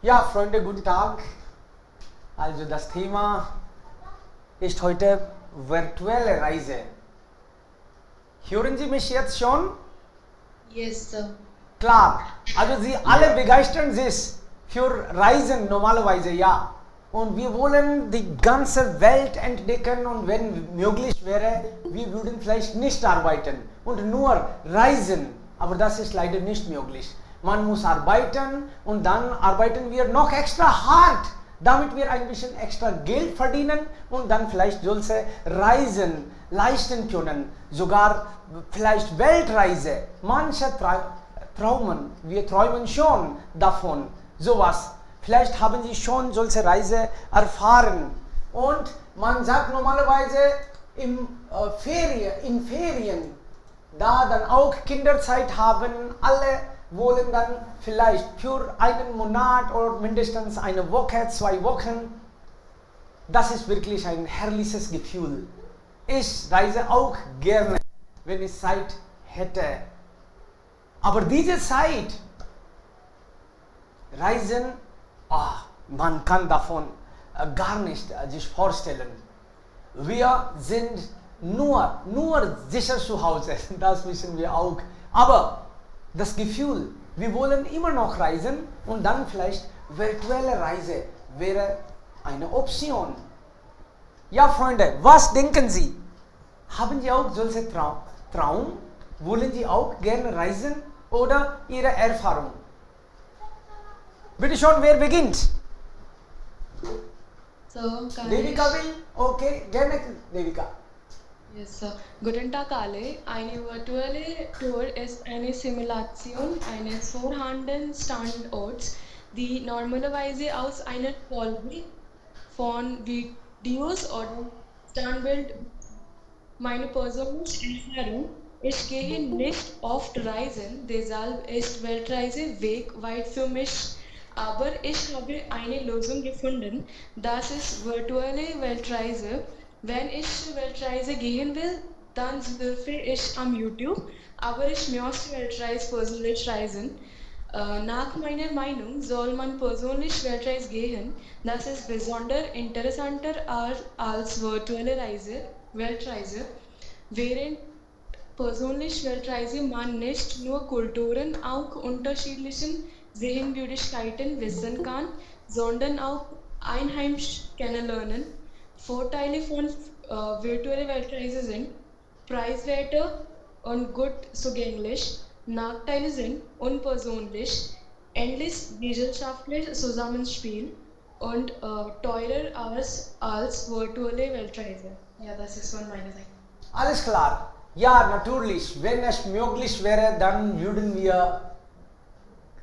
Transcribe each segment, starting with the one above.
Ja, Freunde, guten Tag. Also das Thema ist heute virtuelle Reise. Hören Sie mich jetzt schon? Yes, sir. Klar. Also Sie alle begeistern sich für Reisen normalerweise, ja. Und wir wollen die ganze Welt entdecken und wenn möglich wäre, wir würden vielleicht nicht arbeiten und nur reisen. Aber das ist leider nicht möglich. Man muss arbeiten und dann arbeiten wir noch extra hart, damit wir ein bisschen extra Geld verdienen und dann vielleicht solche Reisen leisten können. Sogar vielleicht Weltreise. Manche träumen, wir träumen schon davon, sowas. Vielleicht haben Sie schon solche Reise erfahren. Und man sagt normalerweise in Ferien, da dann auch Kinderzeit haben, alle wollen dann vielleicht für einen Monat oder mindestens eine Woche, 2 Wochen. Das ist wirklich ein herrliches Gefühl. Ich reise auch gerne, wenn ich Zeit hätte. Aber diese Zeit, Reisen, man kann davon gar nicht sich vorstellen. Wir sind nur sicher zu Hause, das wissen wir auch. Aber das Gefühl, wir wollen immer noch reisen und dann vielleicht virtuelle Reise wäre eine Option. Ja, Freunde, was denken Sie? Haben Sie auch solche Traum? Wollen Sie auch gerne reisen oder Ihre Erfahrung? Bitte schon, wer beginnt? So, Devika will? Okay, gerne Devika. Yes, sir. Guten Tag alle. Eine virtuelle Tour ist eine Simulation eines Vorhanden-Standorts, die normalerweise aus einer Folge von Videos oder Standbild meine persönliche Erfahrung. Ich gehe nicht oft reisen, deshalb ist Weltreise Weg weit für mich. Aber ich habe eine Lösung gefunden. Das ist virtuelle Weltreise. Wenn ich Weltreise gehen will, dann surfe ich am YouTube. Aber ich möchte Weltreise persönlich reisen. Nach meiner Meinung soll man persönlich Weltreise gehen. Das ist besonders interessanter als virtuelle Weltreise. Während persönlich Weltreise man nicht nur Kulturen, auch unterschiedlichen Sehenswürdigkeiten wissen kann, sondern auch einheimisch kennenlernen. Vorteile von virtueller Weltreise sind preiswerter und gut zugänglich. Nachteile sind unpersönlich, endlich gesellschaftliches Zusammenspiel und teurer als virtuelle Weltreise. Ja, das ist von meiner Seite. Alles klar. Ja, natürlich. Wenn es möglich wäre, dann würden wir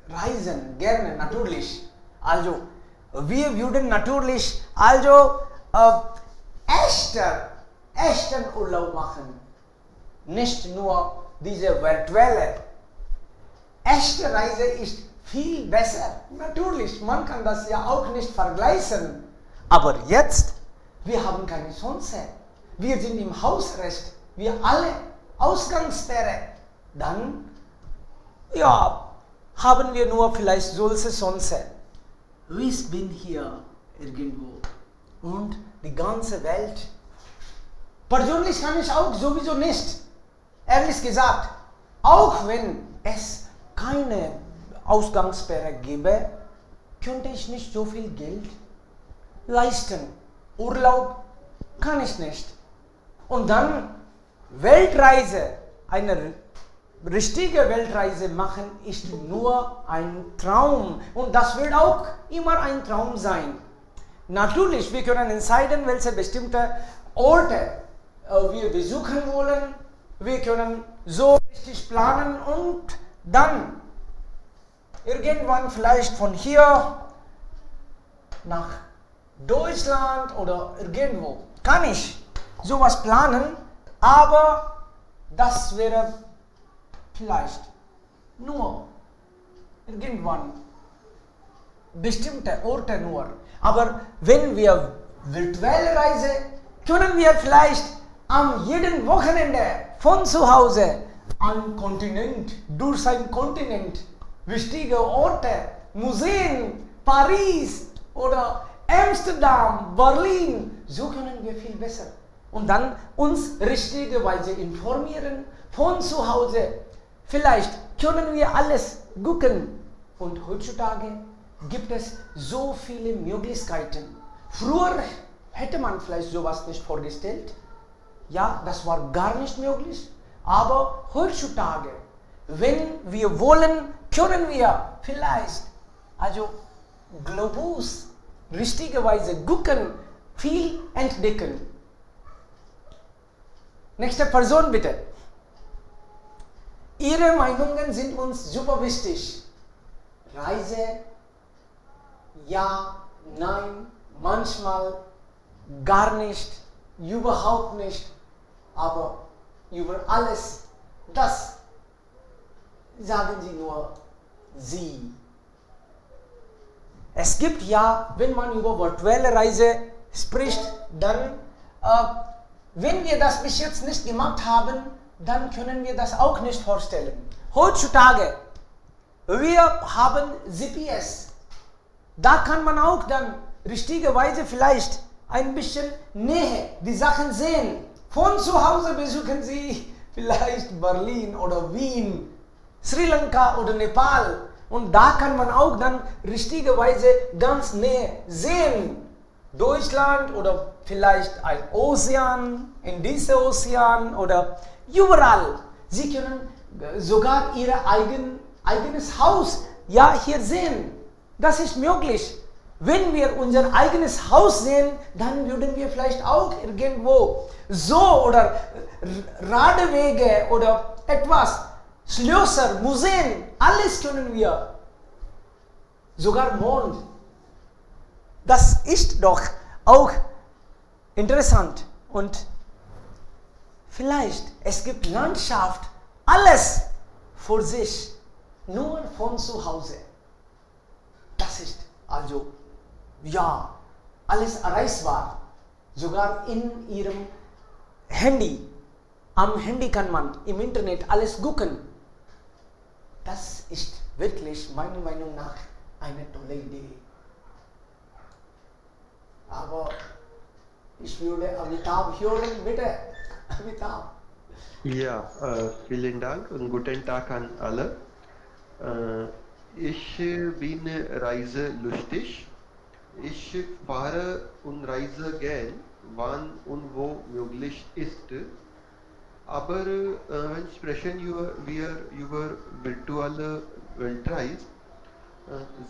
reisen. Gerne, natürlich. Also, wir würden natürlich echten Urlaub machen. Nicht nur diese virtuelle. Echte Reise ist viel besser. Natürlich, man kann das ja auch nicht vergleichen. Aber jetzt, wir haben keine Chance. Wir sind im Hausarrest. Wir alle Ausgangssperre. Dann, ja, haben wir nur vielleicht solche Chance. Ich bin hier irgendwo und die ganze Welt. Persönlich kann ich auch sowieso nicht. Ehrlich gesagt, auch wenn es keine Ausgangssperre gäbe, könnte ich nicht so viel Geld leisten. Urlaub kann ich nicht. Und dann Weltreise, eine richtige Weltreise machen, ist nur ein Traum. Und das wird auch immer ein Traum sein. Natürlich, wir können entscheiden, welche bestimmte Orte wir besuchen wollen. Wir können so richtig planen und dann irgendwann vielleicht von hier nach Deutschland oder irgendwo kann ich sowas planen, aber das wäre vielleicht nur irgendwann bestimmte Orte nur. Aber wenn wir virtuelle Reise, können wir vielleicht am jeden Wochenende von zu Hause durch ein Kontinent, wichtige Orte, Museen Paris oder Amsterdam, Berlin. So können wir viel besser. Und dann uns richtigerweise informieren von zu Hause. Vielleicht können wir alles gucken. Und heutzutage gibt es so viele Möglichkeiten. Früher hätte man vielleicht sowas nicht vorgestellt. Ja, das war gar nicht möglich. Aber heutzutage, wenn wir wollen, können wir vielleicht, also Globus, richtigerweise gucken, viel entdecken. Nächste Person bitte. Ihre Meinungen sind uns super wichtig. Reise, ja, nein, manchmal, gar nicht, überhaupt nicht, aber über alles, das sagen Sie nur Sie. Es gibt ja, wenn man über virtuelle Reise spricht, dann, wenn wir das bis jetzt nicht gemacht haben, dann können wir das auch nicht vorstellen. Heutzutage, wir haben GPS. Da kann man auch dann richtigerweise vielleicht ein bisschen Nähe die Sachen sehen. Von zu Hause besuchen Sie vielleicht Berlin oder Wien, Sri Lanka oder Nepal. Und da kann man auch dann richtigerweise ganz Nähe sehen. Deutschland oder vielleicht ein Ozean, in diesem Ozean oder überall. Sie können sogar Ihr eigenes Haus ja hier sehen. Das ist möglich. Wenn wir unser eigenes Haus sehen, dann würden wir vielleicht auch irgendwo so oder Radwege oder etwas, Schlösser, Museen, alles können wir. Sogar Mond. Das ist doch auch interessant. Und vielleicht, es gibt Landschaft, alles für sich, nur von zu Hause. Das ist also, ja, alles erreichbar. Sogar in Ihrem Handy. Am Handy kann man im Internet alles gucken. Das ist wirklich meiner Meinung nach eine tolle Idee. Aber ich würde Amitabh hören, bitte. Amitabh. Ja, vielen Dank und guten Tag an alle. Ich bin reiselustig. Ich fahre und reise gern, wann und wo möglich ist. Aber wenn sprechen wir über virtuelle Weltreise,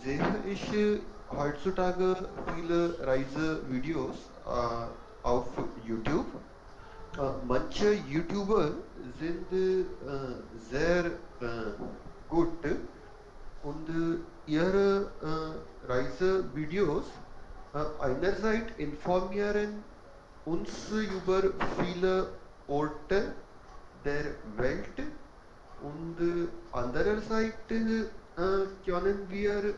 sehe ich heutzutage viele Reisevideos auf YouTube. Manche YouTuber sind sehr gut und ihre Reisevideos einerseits informieren uns über viele Orte der Welt und andererseits können wir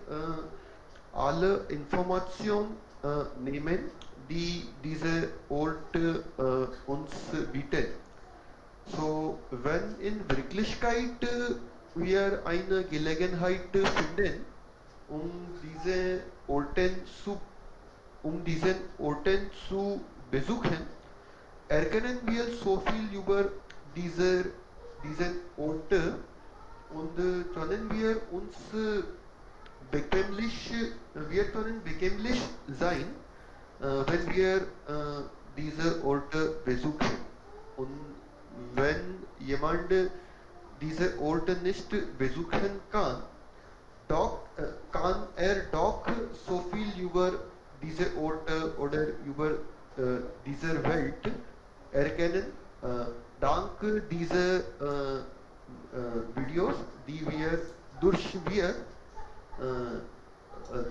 alle Informationen nehmen, die diese Orte uns bieten. So, wenn in Wirklichkeit wir eine Gelegenheit finden, um diesen Orten zu besuchen, erkennen wir so viel über diesen Orte und können wir uns bequemlich sein, wenn wir diese Orte besuchen. Und wenn jemand diese Orte nicht besuchen kann, doch kann er doch so viel über diese Orte oder über diese Welt erkennen, dank dieser Videos, die wir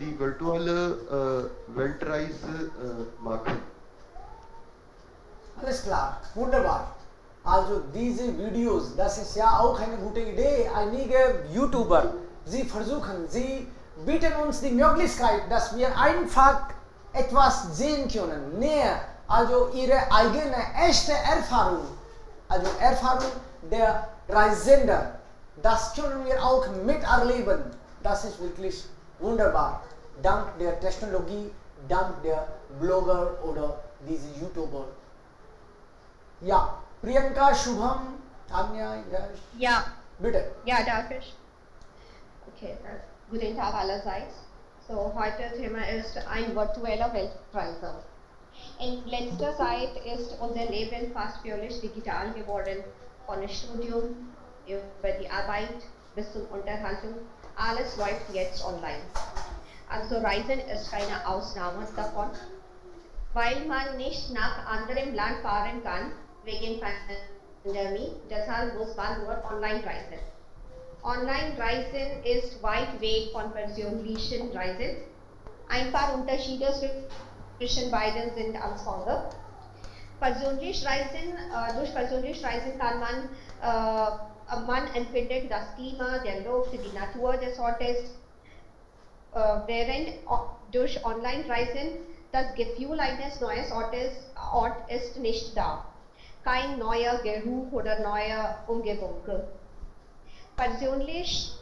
die virtuelle Weltreise machen. Alles klar, wunderbar. Also diese Videos, das ist ja auch eine gute Idee. Einige YouTuber, sie bieten uns die Möglichkeit, dass wir einfach etwas sehen können, näher, also ihre eigene echte Erfahrung, also Erfahrung der Reisender, das können wir auch miterleben. Das ist wirklich wunderbar. dank der Technologie, dank der Blogger oder diese YouTuber. Ja, Priyanka, Shubham, Tanja, Yash. Ja, Bitte. ja, darf ich? Okay, guten Tag allerseits. So, heute Thema ist ein virtueller Weltreise. In letzter Zeit ist unser Leben fast völlig digital geworden. Von Studium über die Arbeit bis zur Unterhaltung. Alles läuft jetzt online. Also Reisen ist keine Ausnahme davon, weil man nicht nach anderem Land fahren kann wegen Pandemie. Deshalb muss man nur online reisen. Online-Reisen ist weit weg von persönlichen Reisen. Ein paar Unterschiede zwischen beiden sind als folgt. Durch persönlich Reisen kann man empfindet das Klima, der Luft, die Natur des Ortes, während durch Online-Reisen das Gefühl eines neuen Ort ist nicht da. Kein neuer Geruch oder neue Umgebung. Persönlich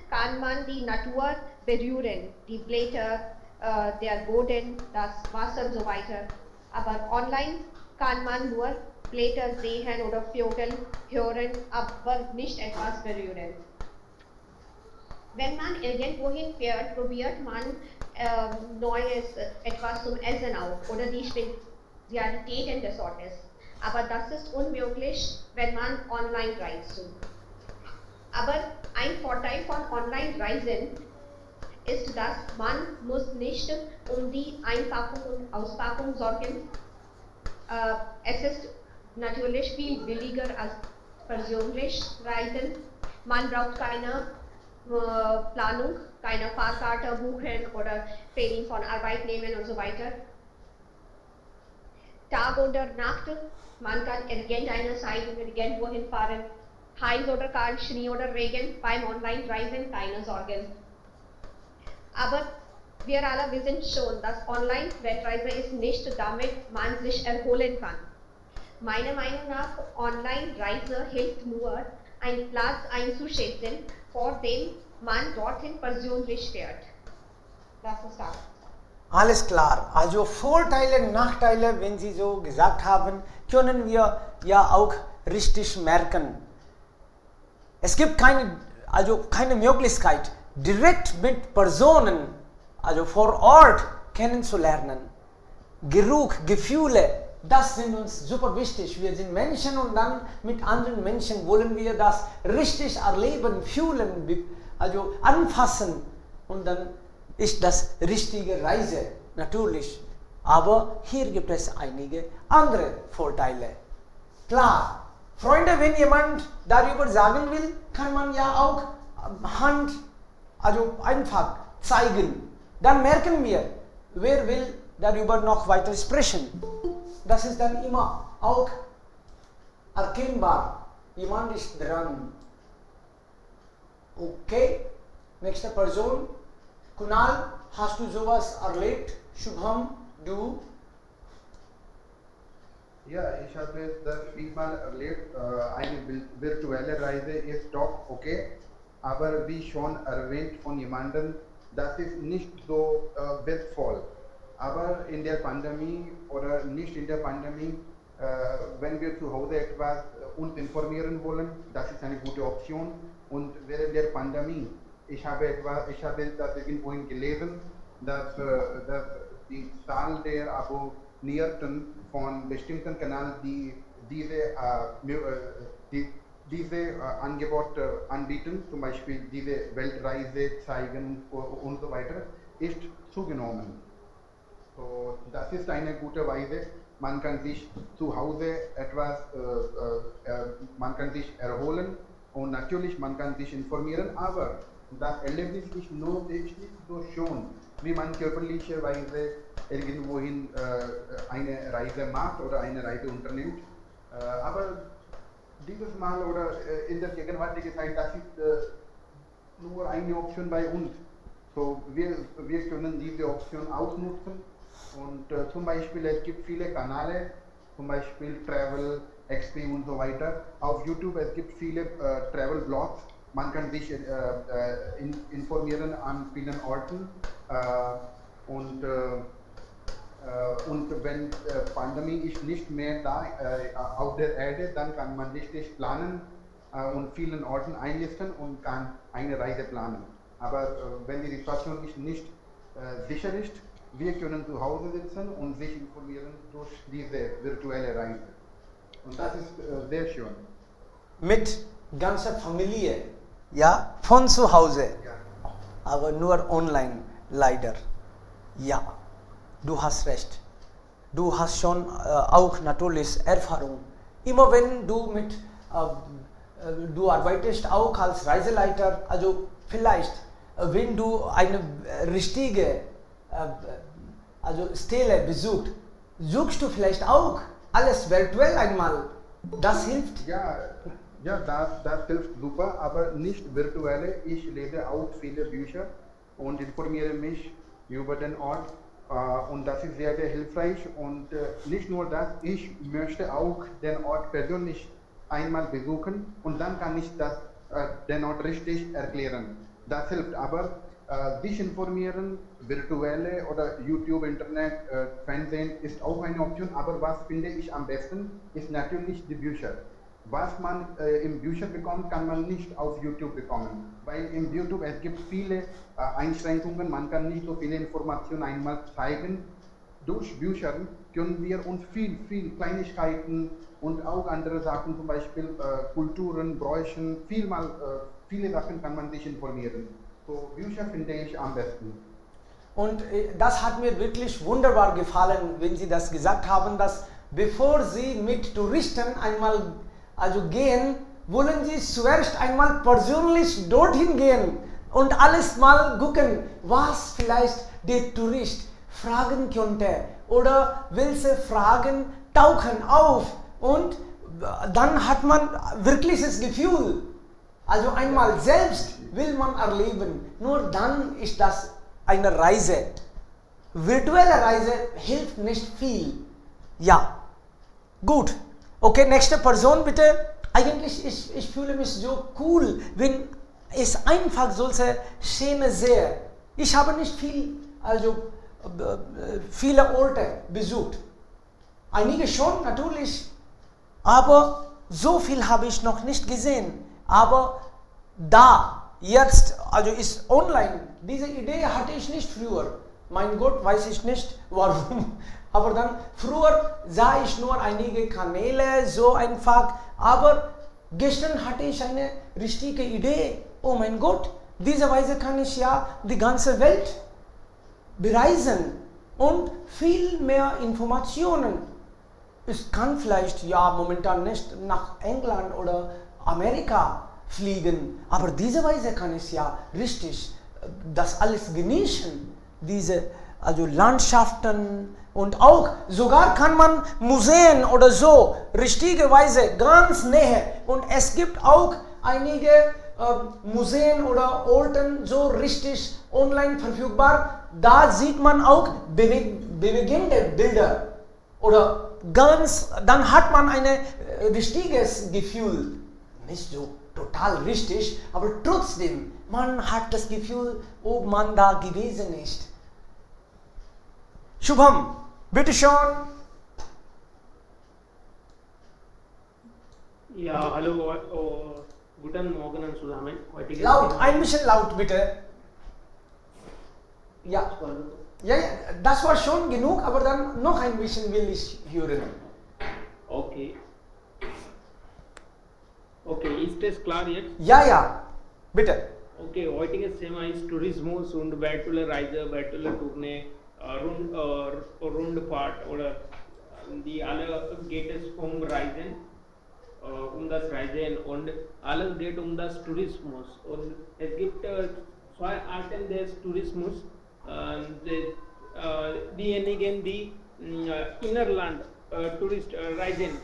kann man die Natur berühren, die Blätter, der Boden, das Wasser und so weiter. Aber online kann man nur Blätter sehen oder Vögel hören, aber nicht etwas berühren. Wenn man irgendwohin fährt, probiert man Neues, etwas zum Essen auch oder die Spezialitäten des Ortes. Aber das ist unmöglich, wenn man online reist. Aber ein Vorteil von Online-Reisen ist, dass man muss nicht um die Einpackung und Auspackung sorgen. Es ist natürlich viel billiger als persönlich Reisen. Man braucht keine Planung, keine Fahrkarte buchen oder Ferien von Arbeitnehmern und so weiter. Tag oder Nacht, man kann irgendeine Zeit irgendwohin fahren. Heiß oder kalt, Schnee oder Regen, beim Online-Reisen keine Sorgen. Aber wir alle wissen schon, dass Online-Weltreise ist nicht, damit man sich erholen kann. Meiner Meinung nach, Online-Reise hilft nur, einen Platz einzuschätzen, vor dem man dorthin persönlich fährt. Das ist alles. Alles klar. Also Vorteile, Nachteile, wenn Sie so gesagt haben, können wir ja auch richtig merken. Es gibt keine Möglichkeit, direkt mit Personen, also vor Ort kennenzulernen. Geruch, Gefühle, das sind uns super wichtig. Wir sind Menschen und dann mit anderen Menschen wollen wir das richtig erleben, fühlen, also anfassen. Und dann ist das richtige Reise, natürlich. Aber hier gibt es einige andere Vorteile. Klar. Freunde, wenn jemand darüber sagen will, kann man ja auch Hand, also einfach zeigen. Dann merken wir, wer will darüber noch weiter sprechen. Das ist dann immer auch erkennbar. Jemand ist dran. Okay, nächste Person. Kunal, hast du sowas erlebt? Shubham, du? Ja, ich habe das vielmal erlebt. Eine virtuelle Reise ist doch okay, aber wie schon erwähnt von jemandem, das ist nicht so wertvoll. Aber in der Pandemie oder nicht in der Pandemie, wenn wir zu Hause etwas uns informieren wollen, das ist eine gute Option. Und während der Pandemie, ich habe das irgendwohin gelesen, dass die Zahl der Abonnierten von bestimmten Kanälen, die diese Angebote anbieten, zum Beispiel diese Weltreise zeigen und so weiter, ist zugenommen. So, das ist eine gute Weise. Man kann sich zu Hause man kann sich erholen und natürlich man kann sich informieren, aber das Erlebnis ist nicht so schön, wie man körperlicherweise irgendwohin eine Reise macht oder eine Reise unternimmt. Aber dieses Mal oder in der gegenwärtigen Zeit, das ist nur eine Option bei uns. So, wir können diese Option ausnutzen und zum Beispiel es gibt viele Kanäle, zum Beispiel Travel, XP und so weiter. Auf YouTube es gibt viele Travel Blogs. Man kann sich informieren an vielen Orten Und wenn Pandemie ist nicht mehr da auf der Erde, dann kann man richtig planen und vielen Orten einlisten und kann eine Reise planen. Aber wenn die Situation nicht sicher ist, wir können zu Hause sitzen und sich informieren durch diese virtuelle Reise. Und das ist sehr schön. Mit ganzer Familie, ja, von zu Hause, Ja. aber nur online, leider. Ja, du hast recht. Du hast schon auch natürlich Erfahrung. Immer wenn du du arbeitest auch als Reiseleiter, also vielleicht, wenn du eine richtige also Stelle besucht, suchst du vielleicht auch alles virtuell einmal. Das hilft. Ja, das hilft super, aber nicht virtuelle. Ich lese auch viele Bücher und informiere mich über den Ort. Und das ist sehr, sehr hilfreich. Und nicht nur das, ich möchte auch den Ort persönlich einmal besuchen und dann kann ich den Ort richtig erklären. Das hilft aber. Sich informieren, virtuelle oder YouTube, Internet, Fernsehen ist auch eine Option, aber was finde ich am besten, ist natürlich die Bücher. Was man im Bücher bekommt, kann man nicht auf YouTube bekommen, weil im YouTube es gibt viele Einschränkungen, man kann nicht so viele Informationen einmal zeigen. Durch Bücher können wir uns viel Kleinigkeiten und auch andere Sachen, zum Beispiel Kulturen, Bräuchen, viele Sachen kann man sich informieren. So, Bücher finde ich am besten. Und das hat mir wirklich wunderbar gefallen, wenn Sie das gesagt haben, dass bevor Sie mit Touristen einmal gehen, wollen Sie zuerst einmal persönlich dorthin gehen und alles mal gucken, was vielleicht der Tourist fragen könnte oder welche Fragen tauchen auf und dann hat man wirkliches Gefühl. Also einmal selbst will man erleben, nur dann ist das eine Reise. Virtuelle Reise hilft nicht viel. Ja, gut. Okay, nächste Person bitte. Eigentlich, ich fühle mich so cool, wenn ich einfach solche Szenen sehe. Ich habe nicht viele Orte besucht. Einige schon, natürlich. Aber so viel habe ich noch nicht gesehen. Aber jetzt, ist online. Diese Idee hatte ich nicht früher. Mein Gott, weiß ich nicht warum. Aber dann, früher sah ich nur einige Kanäle, so einfach. Aber gestern hatte ich eine richtige Idee. Oh mein Gott, diese Weise kann ich ja die ganze Welt bereisen und viel mehr Informationen. Ich kann vielleicht momentan nicht nach England oder Amerika fliegen, aber diese Weise kann ich ja richtig das alles genießen, diese Landschaften und auch sogar kann man Museen oder so richtige Weise ganz näher und es gibt auch einige Museen oder Orten so richtig online verfügbar, da sieht man auch bewegende Bilder oder dann hat man ein richtiges Gefühl, nicht so total richtig, aber trotzdem, man hat das Gefühl, ob man da gewesen ist. Shubham, bitte schon. Ja, hallo, guten Morgen zusammen. Laut, ein bisschen laut bitte. Ja, das war schon genug, aber dann noch ein bisschen will ich hören. Okay. Okay, ist das klar jetzt? Ja, bitte. Okay, heutiges Thema ist Tourismus und virtuelle Reise, virtuelle Tournee, Rundfahrt oder die alle geht es Reisen, das Reisen und alles geht das Tourismus und es gibt zwei Arten des Tourismus, diejenigen, die Innerland Tourist reisen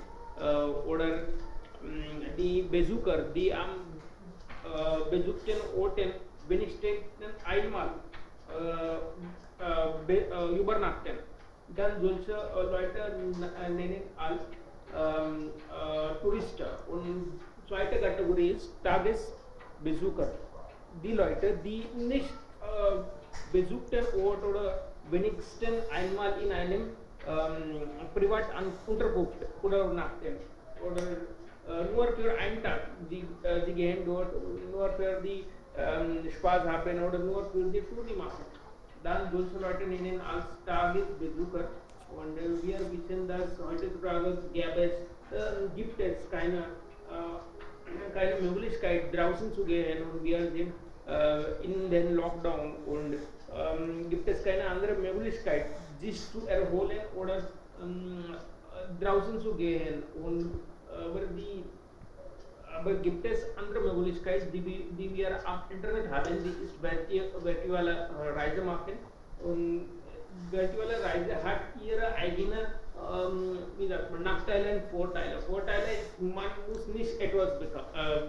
oder die Besucher, die am besuchten Orten wenigstens einmal übernachten. Dann solche Leute nennen als Touristen. Und zweite Kategorie ist Tagesbesucher. Die Leute, die nicht besuchten dort oder wenigstens einmal in einem privat unterkunft oder Nachtem oder nur für einen Tag. Sie gehen dort nur für die Spaß haben oder nur für die Touri machen. Dann solche Leute nennen als Tagesbesucher. Und wir wissen, dass heutzutage gibt es keine Möglichkeit draußen zu gehen und wir sind in den Lockdown und gibt es keine andere Möglichkeit, sich zu erholen oder draußen zu gehen und aber gibt es andere Möglichkeiten, die wir am Internet haben, die ist virtuelle Reise machen und virtuelle Reise hat ihre eigene wie sagt man, Nachteile und Vorteile. Vorteile ist, man muss nicht etwas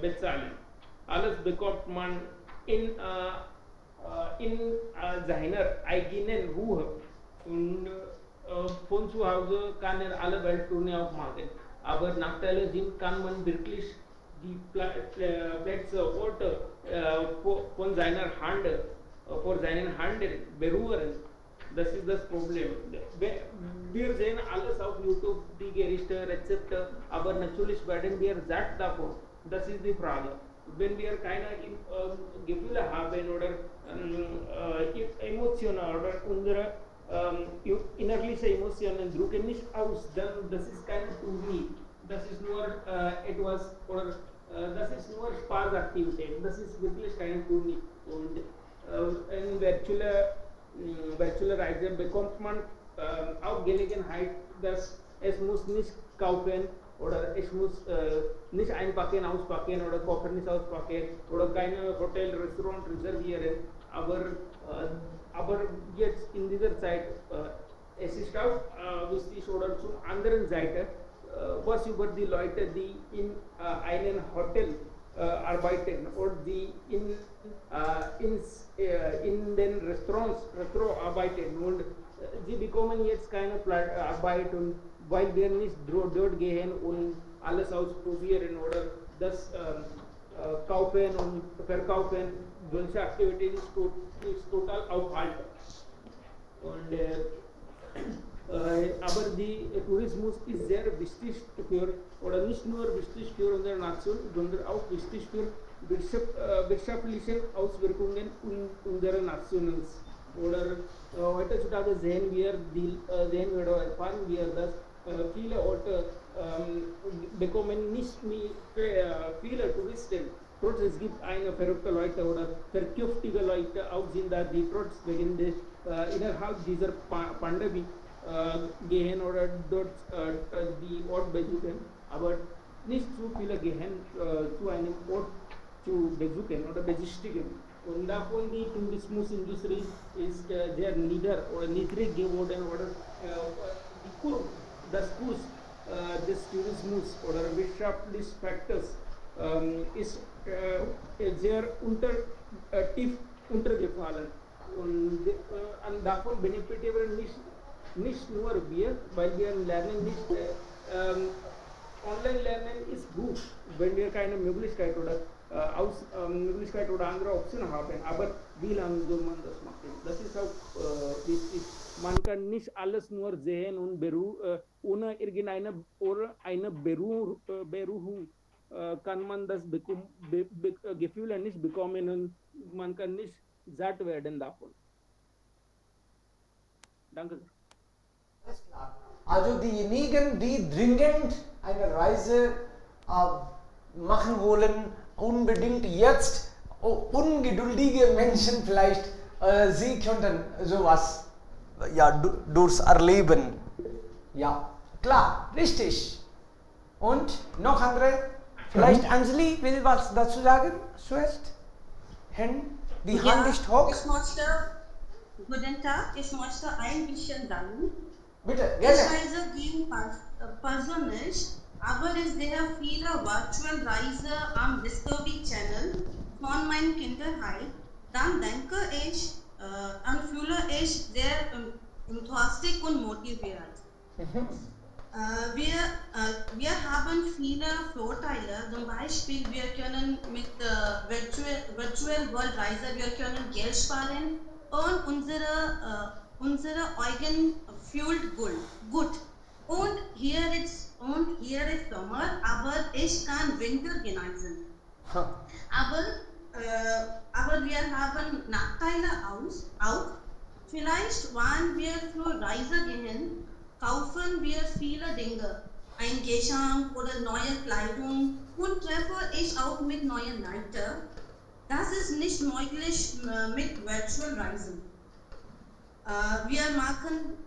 bezahlen. Alles bekommt man in seiner eigenen Ruhe und von zu Hause kann alle Welttouren auch machen. Aber Nachteile sind, kann man wirklich die Plätze, Orte von seiner Hand, vor seinen Händen berühren. Das ist das Problem. Wir sehen alles auf YouTube, die Gerichte, Rezepte, aber natürlich werden wir satt davon. Das ist die Frage. Wenn wir keine Gefühle haben oder Emotionen oder unsere innerliche Emotionen drücken nicht aus, dann das ist kein Touri. Das ist nur etwas oder das ist nur Spaßaktivität. Das ist wirklich kein Touri. Und in virtuelle Reise bekommt man auch Gelegenheit, dass es muss nicht kaufen oder ich muss nicht einpacken, auspacken oder Koffer nicht auspacken oder keine Hotel, Restaurant reservieren. Aber jetzt in dieser Zeit, es ist auch wichtig oder zur anderen Seite, was über die Leute, die in einem Hotel arbeiten oder die in den Restaurant arbeiten und sie bekommen jetzt keine Arbeit und weil wir nicht dort gehen und alles ausprobieren oder das kaufen und verkaufen, solche Aktivitäten ist total aufhalten. Und aber der Tourismus ist sehr wichtig für, oder nicht nur wichtig für unsere Nation, sondern auch wichtig für wirtschaftliche Auswirkungen unserer Nationen. Oder heutzutage sehen wir oder erfahren wir, dass viele Orte bekommen nicht mehr viele Touristen. Trotz es gibt eine verrückte Leute oder verkünftige Leute auch sind da, die trotz wegen des innerhalb dieser Pandemie gehen oder dort die Ort besuchen, aber nicht zu viele gehen zu einem Ort zu besuchen oder besichtigen. Und davon die Tourismusindustrie ist sehr niedrig geworden oder das Kurs des Tourismus oder wirtschaftlichen Faktors ist sehr tief untergefallen. Und davon benefitieren nicht nur wir, weil wir lernen nicht, online lernen ist gut, wenn wir keine Möglichkeit oder Möglichkeit oder andere Option haben, aber wie lange soll man das machen? Das ist auch wichtig. Man kann nicht alles nur sehen und ohne irgendeine oder eine Berührung kann man das Gefühle nicht bekommen und man kann nicht satt werden davon. Danke. Also diejenigen, die dringend eine Reise machen wollen, unbedingt jetzt, ungeduldige Menschen vielleicht, sie könnten sowas durchs Erleben. Ja, klar, richtig. Und noch andere? Vielleicht Anjali will was dazu sagen zuerst? Die Hand ist hoch. Guten Tag, ich möchte ein bisschen sagen. Bitte, Ich reise gegen persönlich, aber es sehr viele Virtual Reise am Discovery Channel von meiner Kindheit. Dann denke ich und fühle ich sehr enthusiastisch und motiviert. Wir haben viele Vorteile, zum Beispiel wir können mit Virtual World Reise, wir können Geld sparen und unsere unsere Augen fühlt gut. Und hier ist Sommer, aber ich kann Winter genießen. Aber wir haben Nachteile auch. Vielleicht, wenn wir für Reise gehen, kaufen wir viele Dinge. Ein Geschenk oder neue Kleidung und treffe ich auch mit neuen Leuten. Das ist nicht möglich mit Virtual Reisen. Wir machen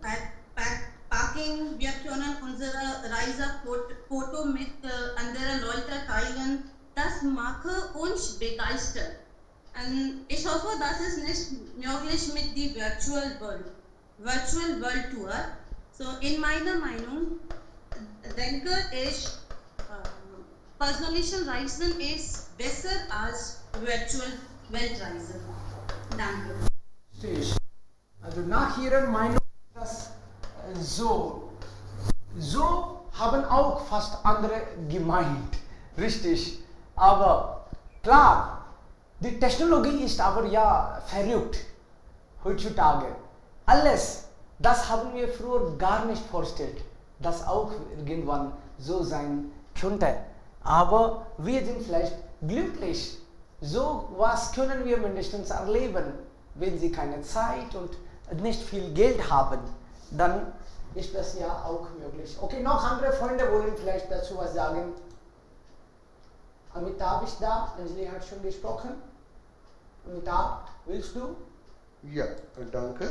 Packing, wir können unsere Reisefoto mit anderen Leuten teilen. Das macht uns begeistert. Und ich hoffe, das ist nicht möglich mit der Virtual World Tour. So, in meiner Meinung denke ich, persönliche Reisen ist besser als Virtual Weltreisen. Danke. Also nach Ihrer Meinung das so haben auch fast andere gemeint, richtig. Aber klar, die Technologie ist aber ja verrückt heutzutage. Alles, das haben wir früher gar nicht vorgestellt, dass auch irgendwann so sein könnte. Aber wir sind vielleicht glücklich. So was können wir mindestens erleben. Wenn Sie keine Zeit und nicht viel Geld haben, dann ist das ja auch möglich. Okay, noch andere Freunde wollen vielleicht dazu was sagen. Amitabh ist da, Anjali hat schon gesprochen. Amitabh, willst du? Ja, danke.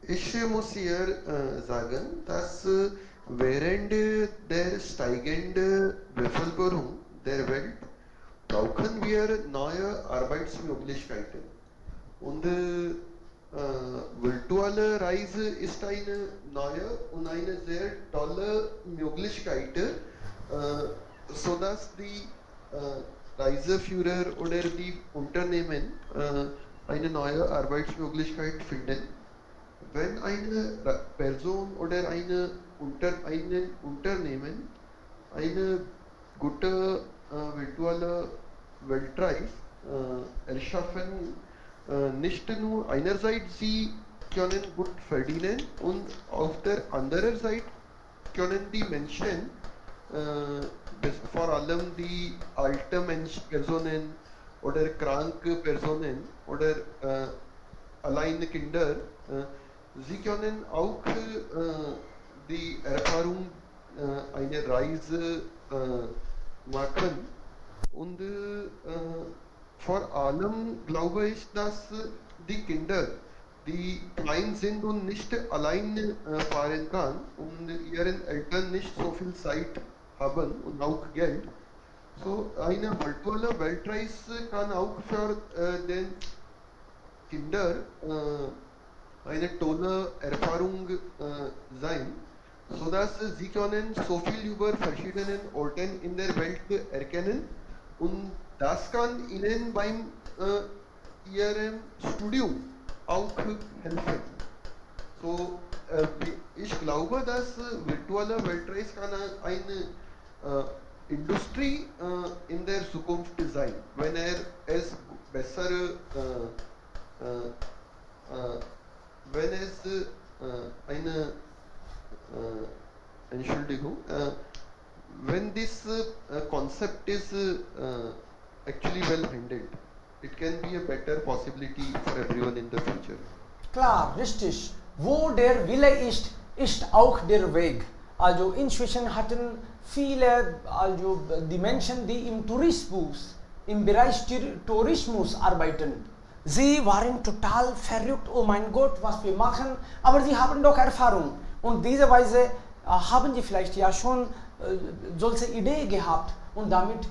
Ich muss hier sagen, dass während der steigenden Bevölkerung der Welt brauchen wir neue Arbeitsmöglichkeiten. Und virtuelle Reise ist eine neue und eine sehr tolle Möglichkeit, sodass die Reiseführer oder die Unternehmen eine neue Arbeitsmöglichkeit finden. Wenn eine Person oder ein Unternehmen eine gute virtuelle Weltreise erschaffen, nicht nur einerseits sie können gut verdienen und auf der anderen Seite können die Menschen, vor allem die alten Personen oder kranke Personen oder alleine Kinder, sie können auch die Erfahrung einer Reise machen. Und vor allem glaube ich, dass die Kinder, die klein sind und nicht allein fahren kann und ihren Eltern nicht so viel Zeit haben und auch Geld, so eine virtuelle Weltreise kann auch für den Kinder eine tolle Erfahrung sein, sodass sie können so viel über verschiedene Orte in der Welt erkennen und das kann ihnen beim ihrem Studium auch helfen. So, ich glaube, dass virtuelle Weltreise kann eine Industrie in der Zukunft sein, wenn es besser, wenn es eine Entschuldigung, when this concept is actually well handled, it can be a better possibility for everyone in the future. Klar, richtig. Wo der Wille ist, ist auch der Weg. Also inzwischen hatten viele, also die Menschen, die im Bereich Tourismus arbeiten, sie waren total verrückt, oh mein Gott, was wir machen, aber sie haben doch Erfahrung. Und diese Weise haben sie vielleicht ja schon solche Idee gehabt und damit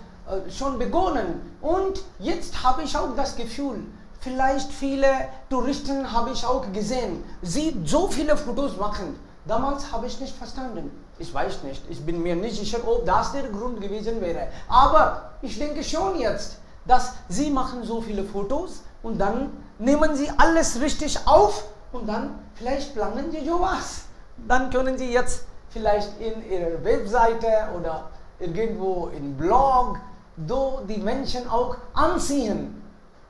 schon begonnen. Und jetzt habe ich auch das Gefühl, vielleicht viele Touristen habe ich auch gesehen, sie so viele Fotos machen. Damals habe ich nicht verstanden. Ich weiß nicht, ich bin mir nicht sicher, ob das der Grund gewesen wäre. Aber ich denke schon jetzt, dass sie machen so viele Fotos und dann nehmen sie alles richtig auf und dann vielleicht planen sie sowas. Dann können sie jetzt vielleicht in ihrer Webseite oder irgendwo im Blog so die Menschen auch anziehen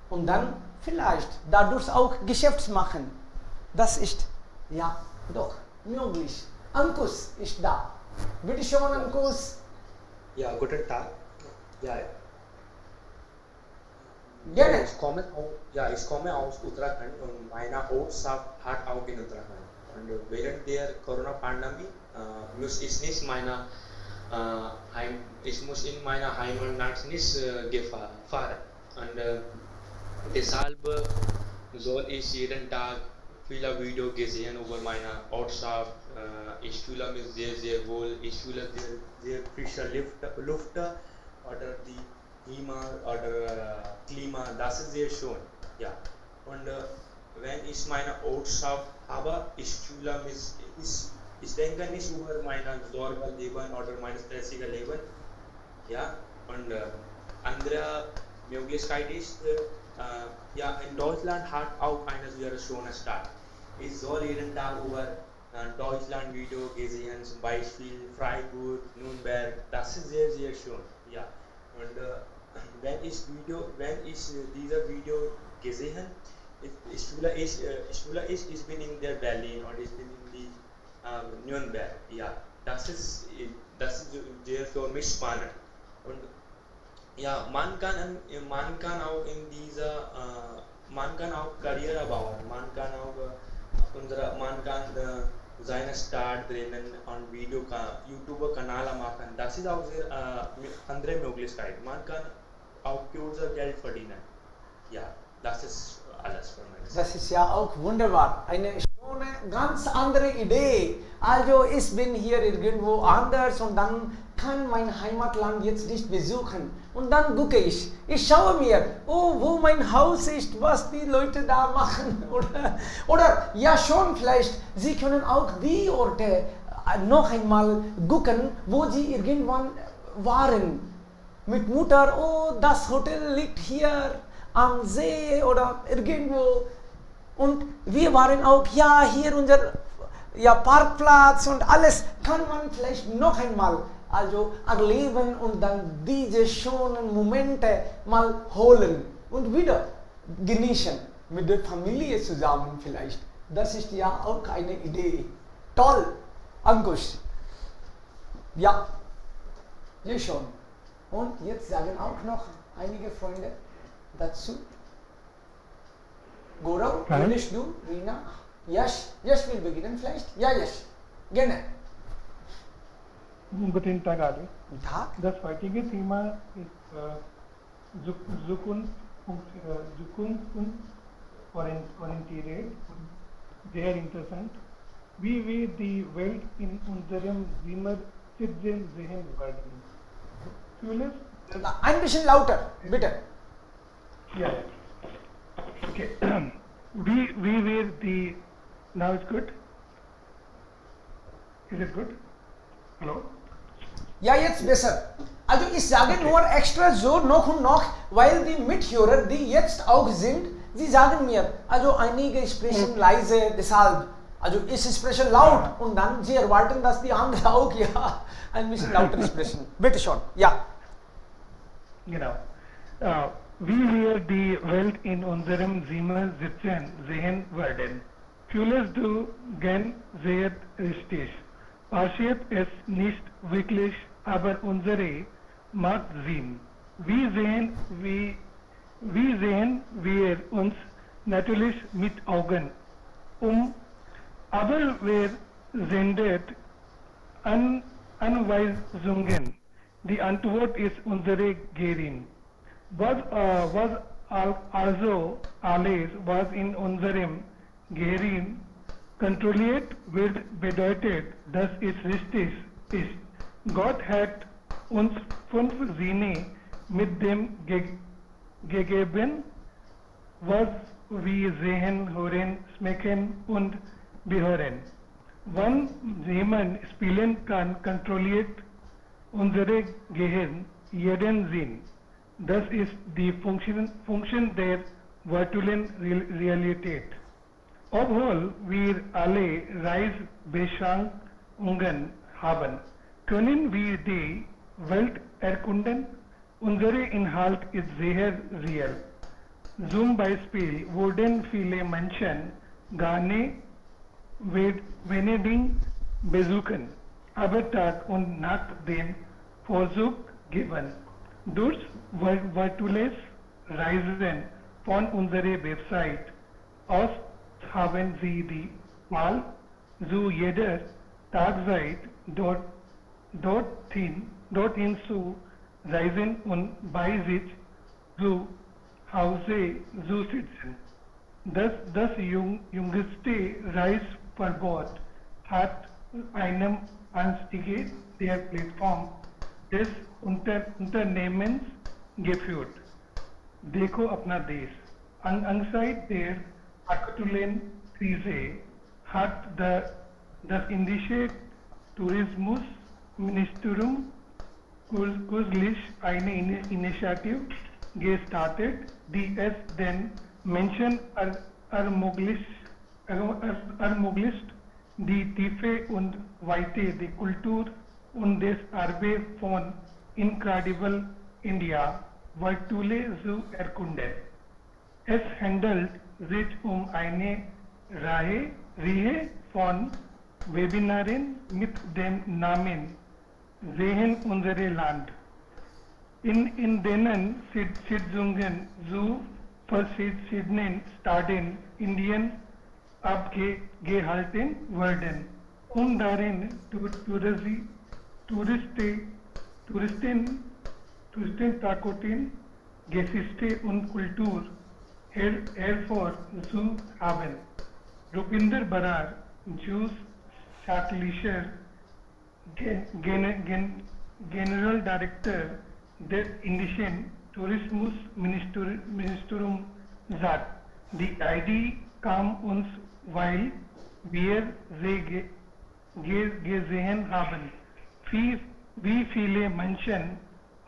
und dann vielleicht dadurch auch Geschäft machen. Das ist, ja, doch, möglich. Ankus ist da. Bitte schon, Ankus. Ja, guten Tag. Ja, Gerne. ich komme aus Uttarakhand und meine Ortschaft hat auch in Uttarakhand. Und während der Corona-Pandemie muss ich nicht ich muss in meiner Heimatland nicht fahren. Und deshalb soll ich jeden Tag viele Videos gesehen über meine Ortschaft. Ich fühle mich sehr, sehr wohl. Ich fühle sehr frische Luft oder die Klima oder Klima, das ist sehr schön. Ja. Und wenn ich meine Ortschaft habe, ich fühle mich, ich denke nicht über meine Sorgen leben oder mein stressiges Leben. Ja. Und andere Möglichkeit ist, ja, in Deutschland hat auch eine sehr schöne Stadt. Ich soll jeden Tag über Deutschland Video gesehen, zum Beispiel Freiburg, Nürnberg, das ist sehr, sehr schön. Ja. Und wenn ich diese Video gesehen, ich fühle ich bin in der Berlin und ich bin in die Nürnberg. Ja, das ist sehr für mich spannend. Und ja, man kann auch in dieser, man kann auch Karriere bauen, man kann seine Start drinnen und YouTube-Kanäle machen. Das ist auch sehr andere Möglichkeit. Man kann auch kürzer Geld verdienen. Ja, das ist alles von meiner Seite. Das ist ja auch wunderbar. Eine schöne, ganz andere Idee. Also ich bin hier irgendwo anders und dann kann mein Heimatland jetzt nicht besuchen. Und dann gucke ich schaue mir, oh, wo mein Haus ist, was die Leute da machen. Oder ja schon vielleicht, sie können auch die Orte noch einmal gucken, wo sie irgendwann waren. Mit Mutter, oh, das Hotel liegt hier am See oder irgendwo. Und wir waren auch, ja, hier unser Parkplatz und alles kann man vielleicht noch einmal erleben und dann diese schönen Momente mal holen und wieder genießen. Mit der Familie zusammen vielleicht. Das ist ja auch eine Idee. Toll, Ankush. Ja, sehr schön. Und jetzt sagen auch noch einige Freunde dazu. Gaurav, würdest du, Rina? Yash will beginnen vielleicht? Ja, Yash, gerne. Guten Tag alle. Guten Tag. Das heutige Thema ist Zukunft orientiert, sehr interessant. Wie wir die Welt in unserem Zimmer sitzen sehen werden. Phyllis? Ein bisschen lauter, bitte. Ja. Okay. Wie wir die... Now it's good? Is it good? Hello? Ja, jetzt besser. Also ich sage nur extra so noch und noch, weil die Mithörer, die jetzt auch sind, sie sagen mir, also einige sprechen leise, deshalb, also ich spreche laut und dann sie erwarten, dass die anderen auch ein bisschen lauter sprechen. Bitte schon, ja. Genau. Wie wir die Welt in unserem Zimmer sitzen sehen werden. Vieles du gern sehr richtig. Passiert es nicht wirklich, aber unsere macht Sinn. Wie sehen wir uns natürlich mit Augen aber wer sendet Anweisungen? Die Antwort ist unsere Gehirn. Was also alles, was in unserem Gehirn kontrolliert wird, bedeutet, dass es richtig ist. Gott hat uns 5 Sinne mit dem gegeben, was wir sehen, hören, schmecken und hören. Wann jemand spielen kann, kontrolliert unser Gehirn jeden Sinn. Das ist die Funktion der virtuellen Realität. Obwohl wir alle Reisbeschränkungen haben, können wir die Welt erkunden. Unser Inhalt ist sehr real. Zum Beispiel wurden viele Menschen gerne Venedig besuchen, aber Tag und Nacht den Versuch geben. Durch virtuelles Reisen von unserer Website aus haben Sie die Wahl, zu jeder Tageszeit dorthin zu reisen und bei sich zu Hause zu sitzen. Das jüngste Reisverbot hat einem Anstieg der Plattform des Unternehmens geführt. देखो अपना देश angesichts der aktuellen Krise hat das indische Tourismusministerium kürzlich eine Initiative gestartet, die es den Menschen ermöglicht, die Tiefe und Weite der Kultur und des Erbes von Incredible India virtuell zu erkunden. Es handelt sich eine Reihe von Webinaren mit dem Namen Sehen unser Land, in denen Sitzungen zu verschiedenen Staaten Indien abgehalten werden und darin Touristen Takotin, Geschichte und Kultur hervorzuheben. Rupinder Barar, Juice Shacklisher, General Director des indischen Tourismusministerium sagt, die Idee kam uns, weil wir sie gesehen haben, wie viele Menschen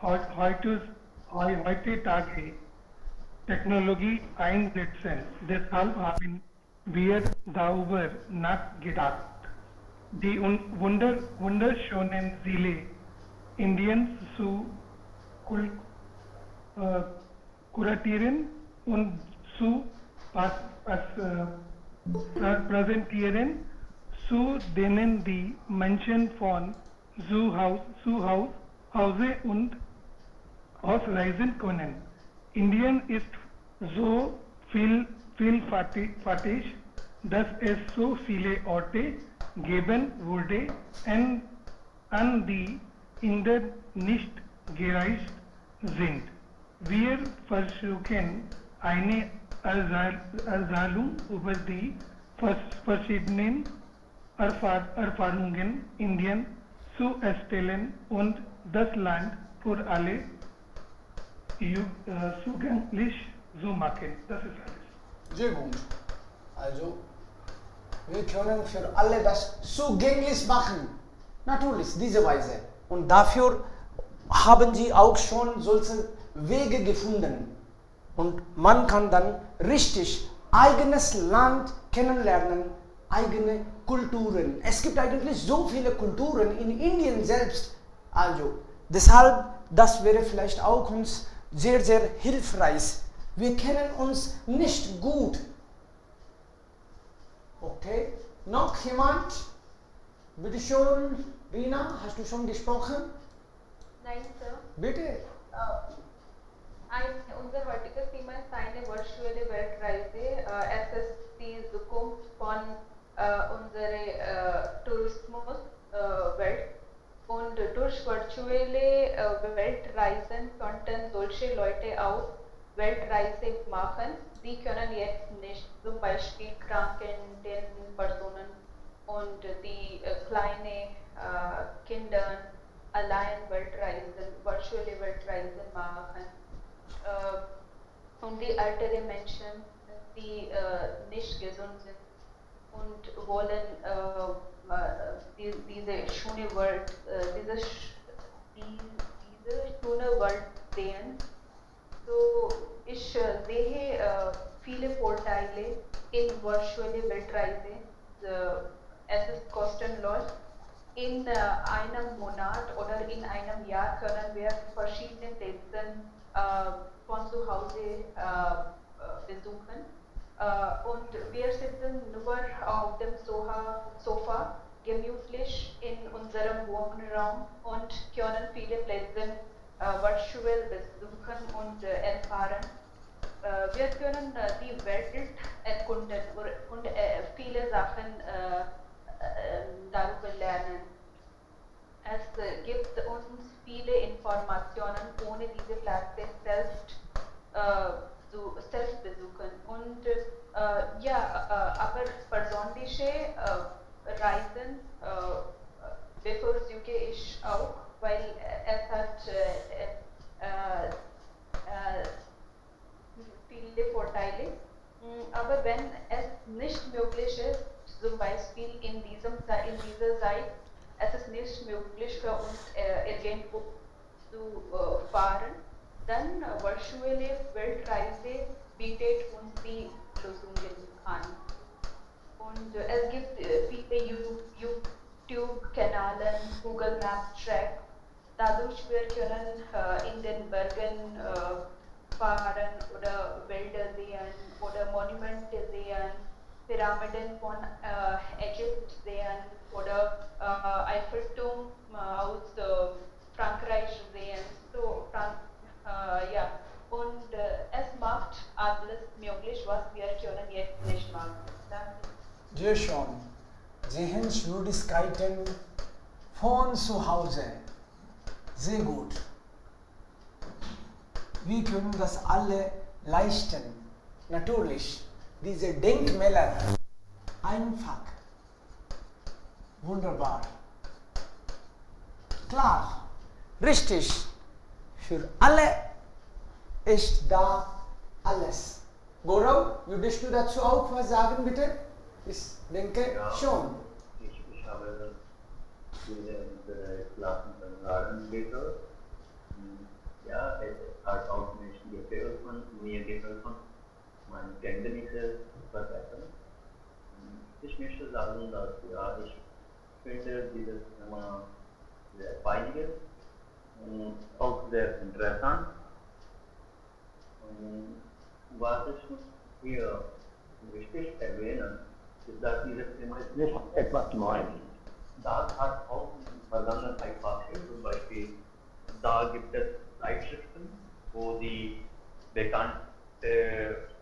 heutzutage Technologie einsetzen. Deshalb haben wir darüber nachgedacht, die wunderschönen Ziele Indiens zu kuratieren und zu präsentieren, zu denen die Menschen von zu Hause und ausreisen können. Indien ist so vielfältig, dass es so viele Orte geben würde, an die Inder nicht gereist sind. Wir versuchen eine Erzählung über die verschiedenen Erfahrungen Indiens zu erstellen und das Land für alle zugänglich zu machen. Das ist alles. Sehr gut. Also, wir können für alle das zugänglich machen. Natürlich, diese Weise. Und dafür haben sie auch schon solche Wege gefunden. Und man kann dann richtig eigenes Land kennenlernen, eigene Kulturen. Es gibt eigentlich so viele Kulturen in Indien selbst. Also, deshalb, das wäre vielleicht auch uns sehr, sehr hilfreich. Wir kennen uns nicht gut. Okay, noch jemand? Bitte schon, Rina, hast du schon gesprochen? Nein, Sir. Bitte. Unser heutiges Thema ist eine virtuelle Weltreise. Es ist die Zukunft von unserer Tourismuswelt. Und durch virtuelle Weltreisen könnten solche Leute auch Weltreise machen. Sie können jetzt nicht zum Beispiel kranken Personen und die kleinen Kinder allein virtuelle Weltreisen machen. Und die älteren Menschen, die nicht gesund sind und wollen diese schöne Welt, diese schöne Welt sehen. So, ich sehe viele Vorteile in virtuelle Weltreise. Es ist kostenlos. In einem Monat oder in einem Jahr können wir verschiedene Plätze von zu Hause besuchen. Und wir sitzen nur auf dem Sofa, gemütlich in unserem Wohnraum und können viele Plätze virtuell besuchen und erfahren. Wir können die Welt erkunden und viele Sachen darüber lernen. Es gibt uns viele Informationen, ohne diese Plätze selbst besuchen. Und aber persönliche Reisen bevorzuge ich auch, weil es hat viele Vorteile. Aber wenn es nicht möglich ist, zum Beispiel in dieser Zeit, es ist nicht möglich für uns irgendwo zu fahren, dann virtuelle Weltreise bietet uns die Lösungen an. Und es gibt viele YouTube-Kanäle, Google Maps Track. Dadurch wir können in den Bergen fahren oder Wälder sehen oder Monumente sehen, Pyramiden von Ägypten sehen oder Eiffelturm aus Frankreich sehen. So, ja. Und es macht alles möglich, was wir können jetzt nicht machen. Danke. Sehr schön. Sehen Möglichkeiten von zu Hause. Sehr gut. Wir können das alle leisten. Natürlich, diese Denkmäler einfach. Wunderbar. Klar, richtig. Für alle ist da alles. Gaurav, würdest du dazu auch was sagen, bitte? Ich denke Ja, schon. ich habe unsere Klassen gehört. Ja, es hat auch nicht geholfen, mir geholfen, meine Kenntnisse zu verbessern. Ich möchte sagen, dass ja, ich finde dieses Thema sehr feinig und auch sehr interessant. Was ich hier wichtig erwähnen, ist, dass dieses Thema ist nicht etwas Neues. Das hat auch in der Vergangenheit passiert. Zum Beispiel, da gibt es Zeitschriften, wo die bekannten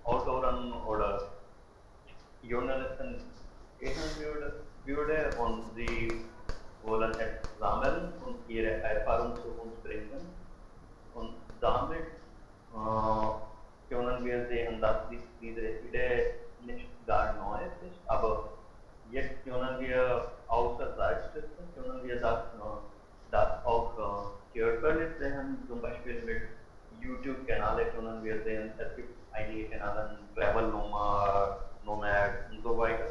Autoren oder Journalisten gehen würde und sie wollen es sammeln und ihre Erfahrung zu uns bringen. Und damit können wir sehen, dass diese Idee nicht gar neu ist, aber jetzt können wir außer Zeitschriften, können wir das auch körperlich sehen, zum Beispiel mit YouTube-Kanäle können wir sehen, es gibt einige Kanäle, Travel Nomad und so weiter.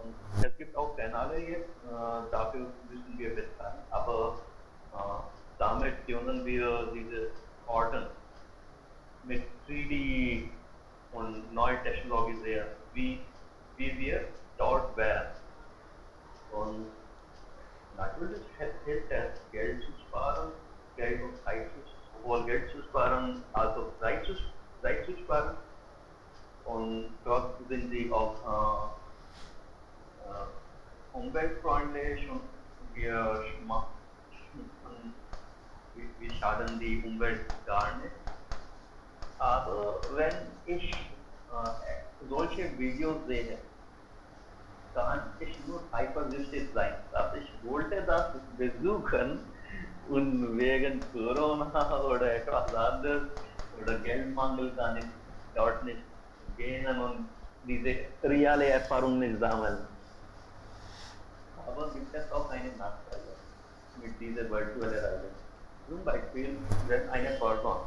Und es gibt auch Kanäle jetzt, dafür müssen wir bezahlen, aber damit können wir diese Orte mit 3D und neue Technologie sehen, wie wir dort wären. Und natürlich hilft es, Geld zu sparen, Geld und Zeit sowohl Geld zu sparen, als auch Zeit zu sparen. Und dort sind sie auch umweltfreundlich und wir schaden die Umwelt gar nicht. Aber wenn ich solche Videos sehe, kann ich nur eifersüchtig sein. Dass ich wollte das besuchen und wegen Corona oder etwas anderes oder Geldmangel kann ich dort nicht gehen und diese reale Erfahrung nicht sammeln. Aber gibt es auch eine Nachteile mit dieser virtuellen Reise. Zum Beispiel, wenn eine Person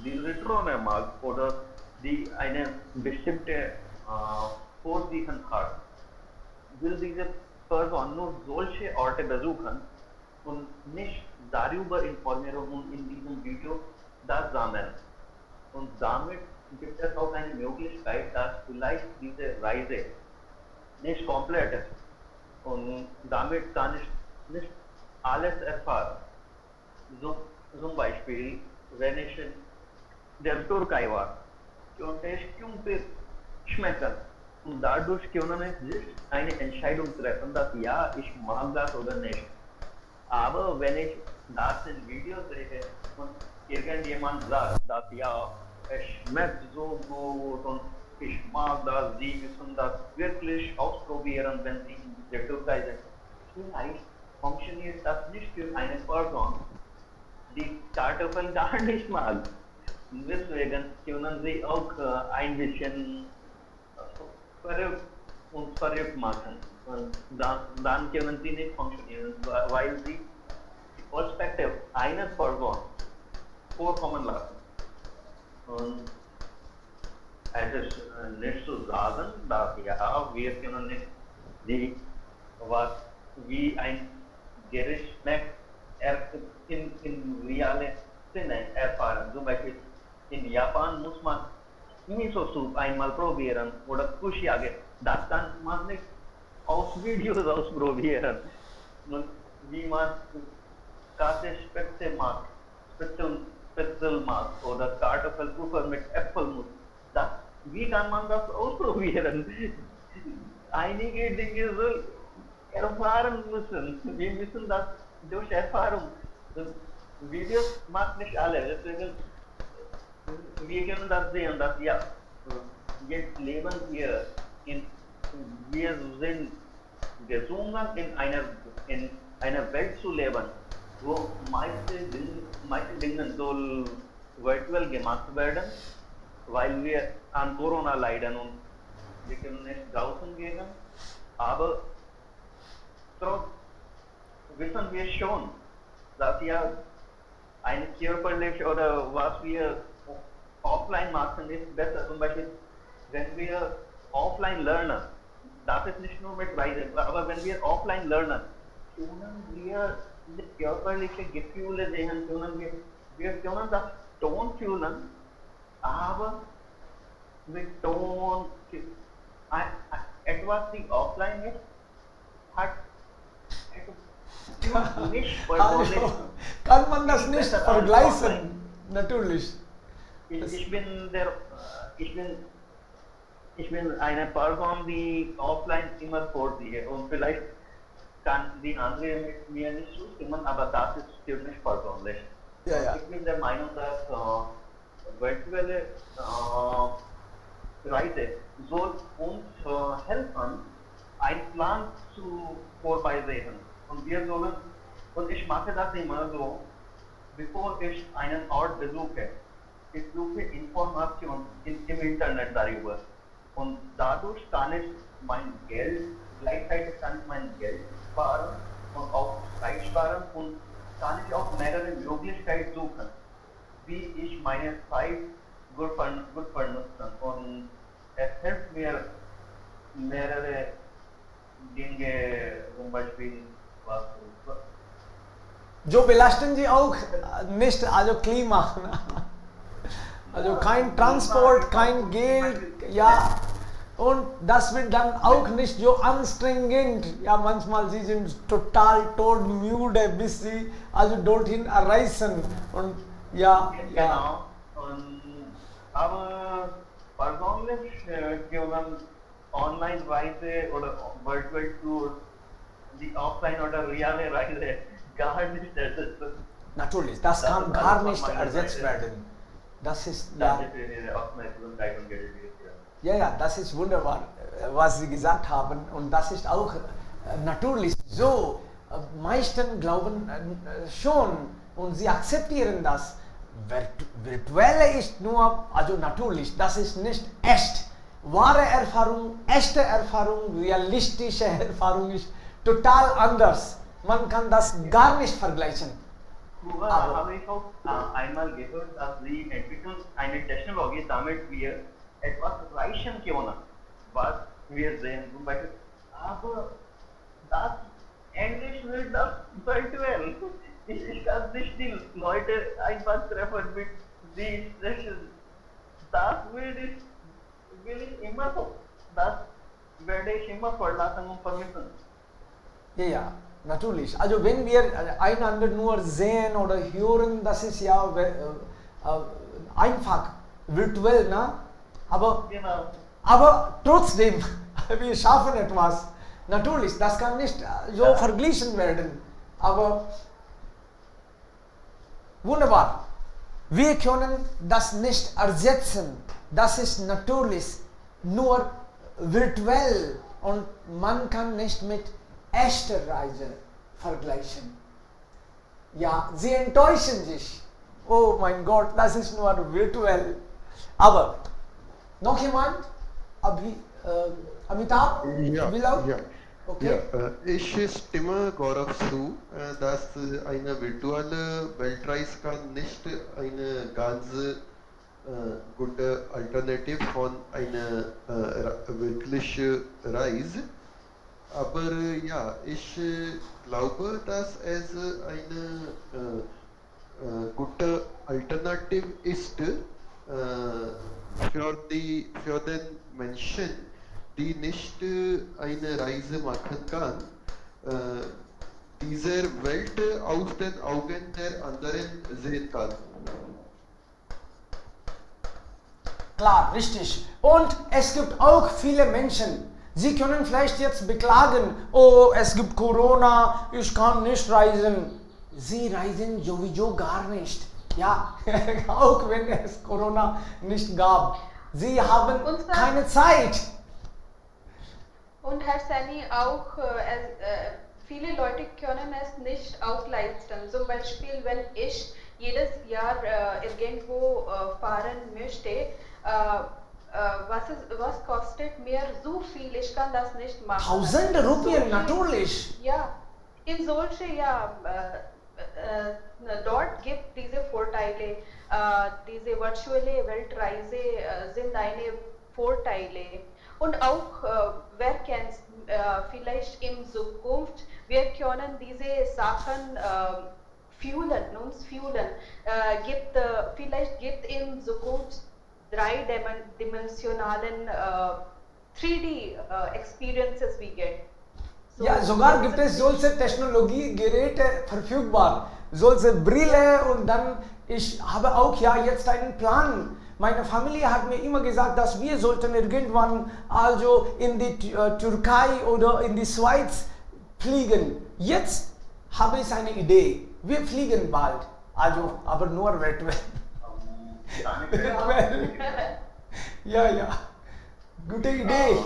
die Return mag oder die eine bestimmte Vorsicht hat, will diese Person nur solche Orte besuchen und nicht darüber informieren und in diesem Video das sammeln. Und damit gibt es auch eine Möglichkeit, dass vielleicht diese Reise nicht komplett ist. Und damit kann ich nicht alles erfahren. So, zum Beispiel, wenn ich in der Türkei war, konnte ich schmecken. Und dadurch können es sich eine Entscheidung treffen, dass ja, ich mag das oder nicht. Aber wenn ich das in Videos sehe und irgendjemand sagt, dass ja, es schmeckt so gut und ich mag das, sie müssen das wirklich ausprobieren, wenn sie in der Türkei sind. Vielleicht funktioniert das nicht für eine Person, die Kartoffeln gar nicht mag. Deswegen können sie auch ein bisschen verrückt und verrückt machen. Und dann können sie nicht funktionieren, weil sie die Perspektive einer Person vorkommen lassen. Und es ist nicht zu sagen, dass ja, wir können nicht die, was wie ein Gericht schmeckt, in reale Sinne erfahren. Zum Beispiel in Japan muss man Miso-Soup einmal probieren oder Kushiyage. Das kann man nicht aus Videos ausprobieren. Und wie man Käsespätzle macht, Spitzel macht oder Kartoffelpuffer mit Äpfelmus. Wie kann man das ausprobieren? Einige Dinge so erfahren müssen. Wir müssen das durch Erfahrung. Videos macht nicht alle. Deswegen, wir können das sehen, dass ja, jetzt leben wir wir sind gezwungen, in einer Welt zu leben, wo meiste Dinge soll virtuell gemacht werden, weil wir an Corona leiden und wir können nicht draußen gehen. Aber trotz wissen wir schon, dass ja eine körperlich oder was wir offline machen ist besser. Zum Beispiel, wenn wir offline lernen, das ist nicht nur mit Reise, aber wenn wir offline lernen, können wir die körperlichen Gefühle sehen, wir können das Ton fühlen, aber mit Ton, etwas, die offline ist, hat nicht persönlich. Kann man das nicht vergleichen? Natürlich. Ich bin eine Person, die offline immer vorsehe und vielleicht kann die andere mit mir nicht zustimmen, aber das ist für mich persönlich. Ja. Ich bin der Meinung, dass virtuelle Reise soll uns helfen, einen Plan zu vorbeisehen. Und ich mache das immer so, bevor ich einen Ort besuche. Ich suche Informationen im Internet darüber. Und dadurch kann ich gleichzeitig kann ich mein Geld sparen und auch Zeit sparen und kann ich auch mehrere Möglichkeiten suchen, wie ich meine Zeit gut vernutzen. Und es hilft mir mehrere Dinge, zum Beispiel was. जो belasten Sie auch nicht, also Klima. Also kein Transport, kein Geld, ja. Und das wird dann auch nicht so anstrengend. Ja, manchmal sie sind total todmüde, bis sie also dorthin erreichen. Und ja. Genau. Und, aber persönlich können Online-Reise oder Virtual Tours die Offline- oder reale Reise gar nicht ersetzen. Natürlich, das kann gar nicht ersetzt werden. Das ist, ja. Ja, das ist wunderbar, was Sie gesagt haben. Und das ist auch natürlich so. Meisten glauben schon und sie akzeptieren das. Virtuelle ist nur, also natürlich, das ist nicht echt. Wahre Erfahrung, echte Erfahrung, realistische Erfahrung ist total anders. Man kann das gar nicht vergleichen. Früher habe ich auch einmal gehört, dass sie entwickeln eine Technologie, damit wir etwas reichen können, was wir sehen. Zum Beispiel, aber das Englisch wird das virtuell. Ich kann nicht die Leute einfach treffen mit die sprechen. Das will ich immer so. Das werde ich immer verlassen und vermissen. Ja, natürlich. Also wenn wir einander nur sehen oder hören, das ist ja einfach virtuell, ne? Aber genau. Aber trotzdem, wir schaffen etwas. Natürlich, das kann nicht so verglichen werden. Aber wunderbar. Wir können das nicht ersetzen. Das ist natürlich nur virtuell und man kann nicht mit echter Reise vergleichen. Ja, sie enttäuschen sich. Oh mein Gott, das ist nur virtuell. Aber noch jemand? Amitabh? Ja, Bilal? ja. Okay. Ja, ich stimme Gaurav zu, dass eine virtuelle Weltreise kann nicht eine ganz gute Alternative von einer wirklichen Reise. Aber ja, ich glaube, dass es eine gute Alternative ist für den Menschen, die nicht eine Reise machen kann, diese Welt aus den Augen der anderen sehen kann. Klar, richtig. Und es gibt auch viele Menschen, sie können vielleicht jetzt beklagen, oh, es gibt Corona, ich kann nicht reisen. Sie reisen sowieso gar nicht. Ja, auch wenn es Corona nicht gab. Sie haben keine Zeit. Und Herr Sani, auch viele Leute können es nicht ausleisten. Zum Beispiel, wenn ich jedes Jahr irgendwo fahren möchte, was kostet mir so viel? Ich kann das nicht machen. Tausende Rupien, natürlich. Ja, in solche, dort gibt diese Vorteile. Diese virtuelle Weltreise sind eine Vorteile. Und auch, wer kennt, vielleicht in Zukunft, wir können diese Sachen uns fühlen. Vielleicht gibt in Zukunft dreidimensionalen 3D Experiences we get. So, Ja, sogar gibt es solche Technologiegeräte verfügbar, solche Brille und dann, ich habe auch ja jetzt einen Plan. Meine Familie hat mir immer gesagt, dass wir sollten irgendwann also in die Türkei oder in die Schweiz fliegen. Jetzt habe ich eine Idee. Wir fliegen bald, also aber nur virtuell. Ja, gute Idee.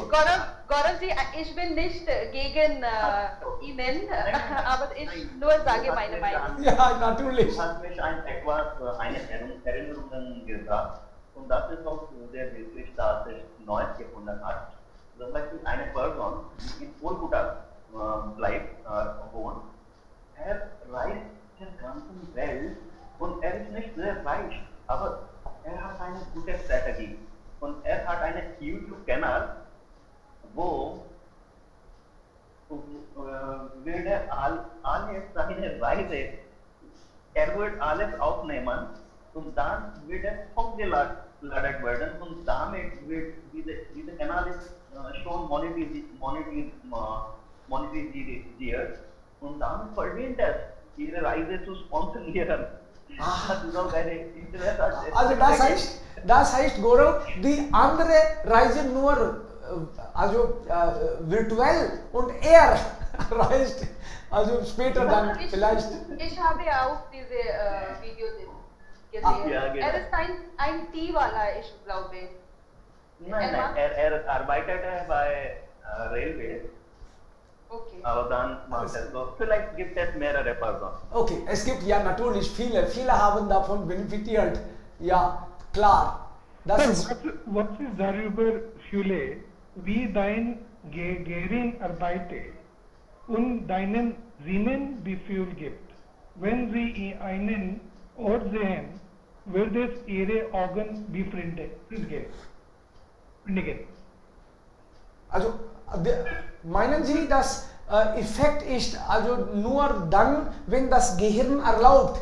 Gaurav ji, ich bin nicht gegen Ihnen, aber ich nur sage meine Meinung. Ja, natürlich. Du hast mich eine Erinnerung gesagt und das ist auch sehr wichtig, dass ich Neues gefunden habe. Zum Beispiel eine Person, die in Kolkata wohnt, reist der ganzen Welt und ist nicht sehr reich, aber hat eine gute Strategie und hat einen YouTube-Kanal, wo würde alle seine Reise, wird alles aufnehmen und dann wird es hochgeladen werden und damit wird dieser Kanal ist schon monetarisiert und dann verdient es, ihre Reise zu sponsorieren. Also das heißt, Gaurav, die andere reisen nur virtuell und er reist also später dann vielleicht. Ich habe auch diese Video gesehen. Ja, genau. Er ist ein T-Wala, ich glaube. Nein, arbeitet bei Railway. Okay. Aber dann macht er so. Vielleicht gibt es mehrere Personen. Okay, es gibt ja natürlich viele haben davon benefitiert. Ja, klar. Das ist Was ist darüber, Schule, wie dein Gehirnarbeiter und deinen Sinnen Gefühl gibt? Wenn sie einen Ort sehen, wird es ihre Augen befriedigen. Also, meinen Sie, dass Effekt ist also nur dann, wenn das Gehirn erlaubt?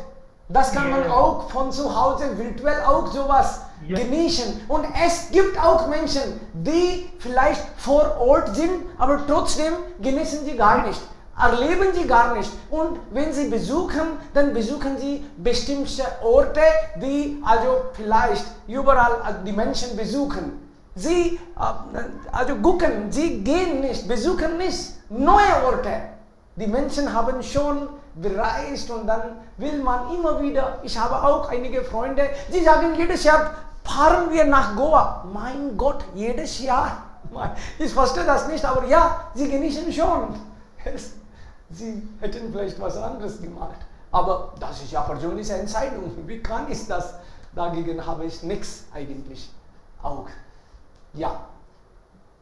Das kann man auch von zu Hause virtuell auch sowas genießen. Und es gibt auch Menschen, die vielleicht vor Ort sind, aber trotzdem genießen sie gar nicht, erleben sie gar nicht. Und wenn sie besuchen, dann besuchen sie bestimmte Orte, die also vielleicht überall die Menschen besuchen. Sie also gucken, sie gehen nicht, besuchen nicht neue Orte. Die Menschen haben schon bereist und dann will man immer wieder, ich habe auch einige Freunde, die sagen jedes Jahr, fahren wir nach Goa. Mein Gott, jedes Jahr. Ich verstehe das nicht, aber ja, sie genießen schon. Sie hätten vielleicht was anderes gemacht. Aber das ist ja persönliche Entscheidung. Wie kann ich das? Dagegen habe ich nichts eigentlich. Auch. Ja.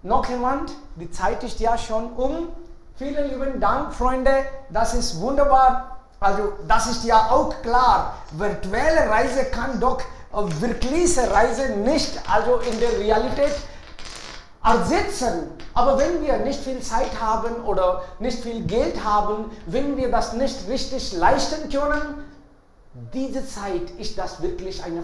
Noch jemand? Die Zeit ist ja schon um. Vielen lieben Dank, Freunde. Das ist wunderbar. Also, das ist ja auch klar. Virtuelle Reise kann doch wirkliche Reise nicht, also in der Realität ersetzen. Aber wenn wir nicht viel Zeit haben oder nicht viel Geld haben, wenn wir das nicht richtig leisten können, diese Zeit ist das wirklich ein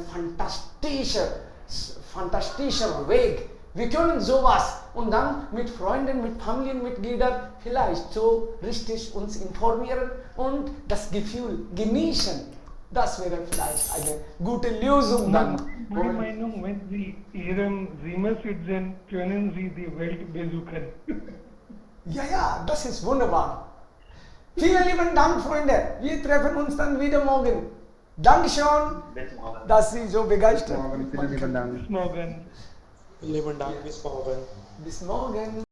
fantastischer Weg. Wir können sowas und dann mit Freunden, mit Familienmitgliedern vielleicht so richtig uns informieren und das Gefühl genießen. Das wäre vielleicht eine gute Lösung dann. Meiner Meinung, wenn Sie Ihrem Zimmer sitzen, können Sie die Welt besuchen. Ja, das ist wunderbar. Vielen lieben Dank, Freunde. Wir treffen uns dann wieder morgen. Dankeschön, dass Sie so begeistert sind. Vielen lieben Dank. Bis morgen. Vielen Dank, bis morgen. Bis morgen.